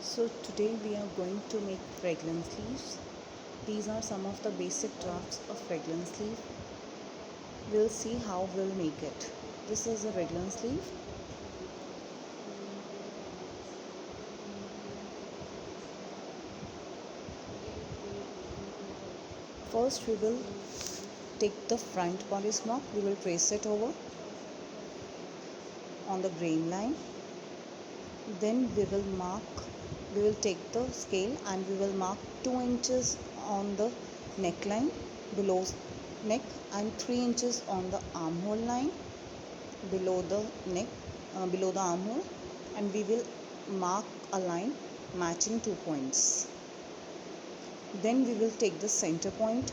So today we are going to make fragrance leaves. These are some of the basic drafts of fragrance leaf. We'll see how we'll make it. This is a fragrance leaf. First we will take the front bodice block. We will trace it over on the grain line. Then we will take the scale and we will mark 2 inches on the neckline below neck and 3 inches on the armhole line below the neck, below the armhole, and we will mark a line matching 2 points. Then we will take the center point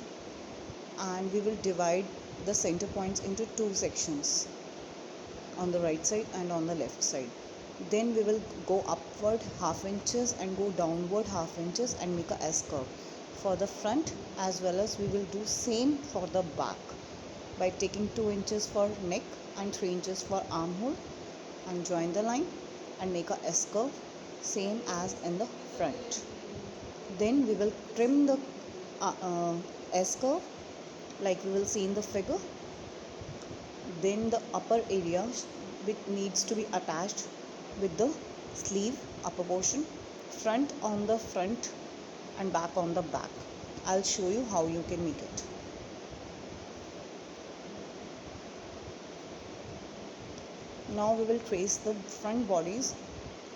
and we will divide the center points into 2 sections, on the right side and on the left side. Then we will go upward half inches and go downward half inches and make a S curve for the front, as well as we will do same for the back by taking 2 inches for neck and 3 inches for armhole and join the line and make a S curve same as in the front. Then we will trim the S curve like we will see in the figure. Then the upper area which needs to be attached with the sleeve upper portion, front on the front and back on the back. I'll show you how you can make it. Now we will trace the front bodies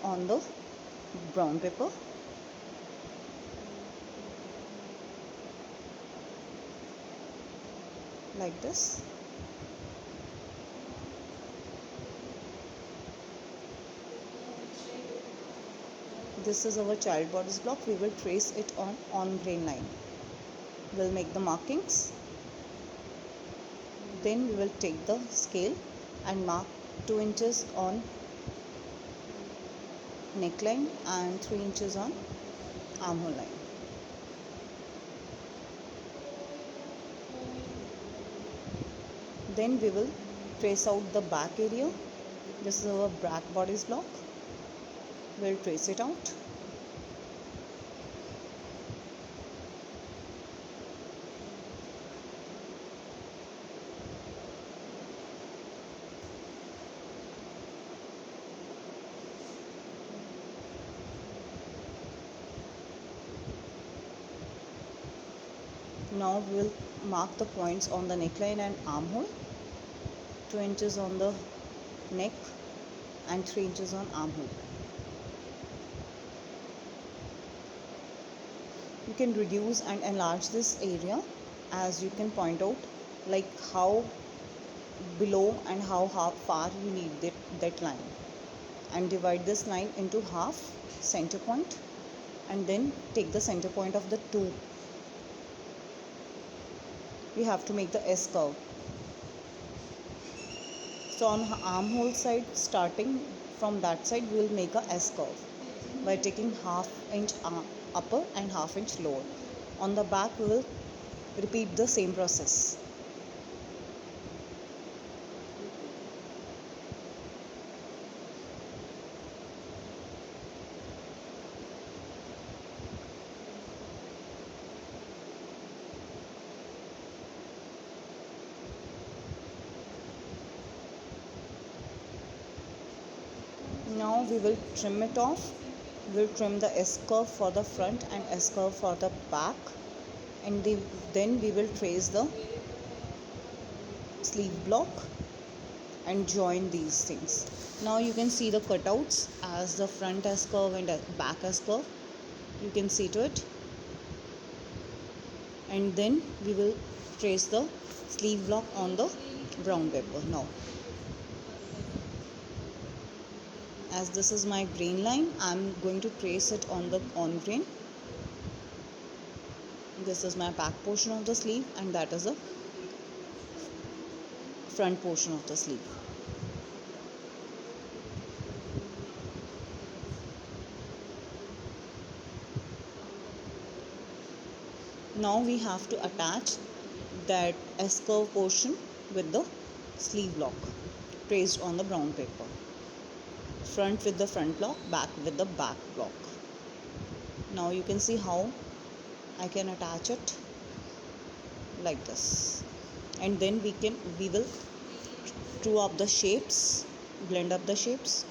on the brown paper. Like this. This is our child bodice block. We will trace it on grain line. We'll make the markings. Then we will take the scale and mark 2 inches on neckline and 3 inches on armhole line. Then we will trace out the back area. This is our back bodice block. We'll trace it out. Now we will mark the points on the neckline and armhole, 2 inches on the neck and 3 inches on armhole. You can reduce and enlarge this area as you can point out, like how below and how far you need that line, and divide this line into half center point and then take the center point of the two. We have to make the S curve. So on armhole side, starting from that side, we will make a S curve by taking half inch upper and half inch lower. On the back, we will repeat the same process. Now we will trim it off. We will trim the S curve for the front and S curve for the back, and then we will trace the sleeve block and join these things. Now you can see the cutouts as the front S curve and back S curve. You can see to it. And then we will trace the sleeve block on the brown paper. Now, as this is my grain line, I'm going to trace it on grain. This is my back portion of the sleeve and that is the front portion of the sleeve. Now we have to attach that S curve portion with the sleeve block traced on the brown paper. Front with the front block, back with the back block. Now you can see how I can attach it like this, and then we will true up the shapes, blend up the shapes.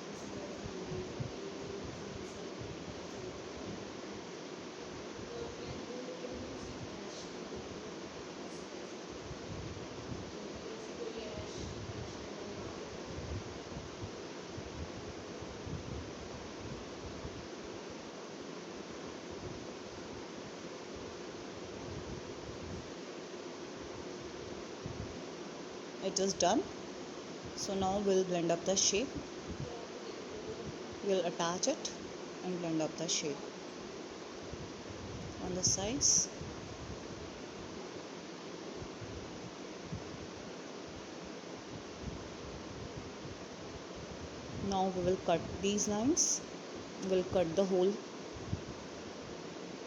It is done. So now we'll blend up the shape. We'll attach it and blend up the shape on the sides. Now we will cut these lines. We'll cut the whole.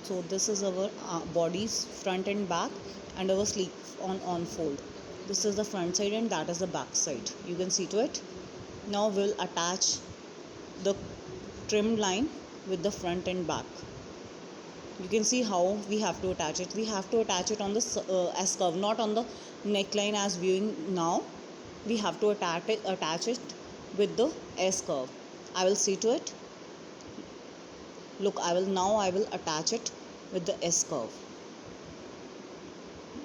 So this is our bodies, front and back, and our sleeve on fold. This is the front side and that is the back side. You can see to it. Now we'll attach the trimmed line with the front and back. You can see how we have to attach it. We have to attach it on the S curve, not on the neckline as viewing now. We have to attach it with the S curve. I will see to it. Look, I will attach it with the S curve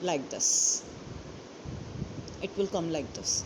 like this. It will come like this.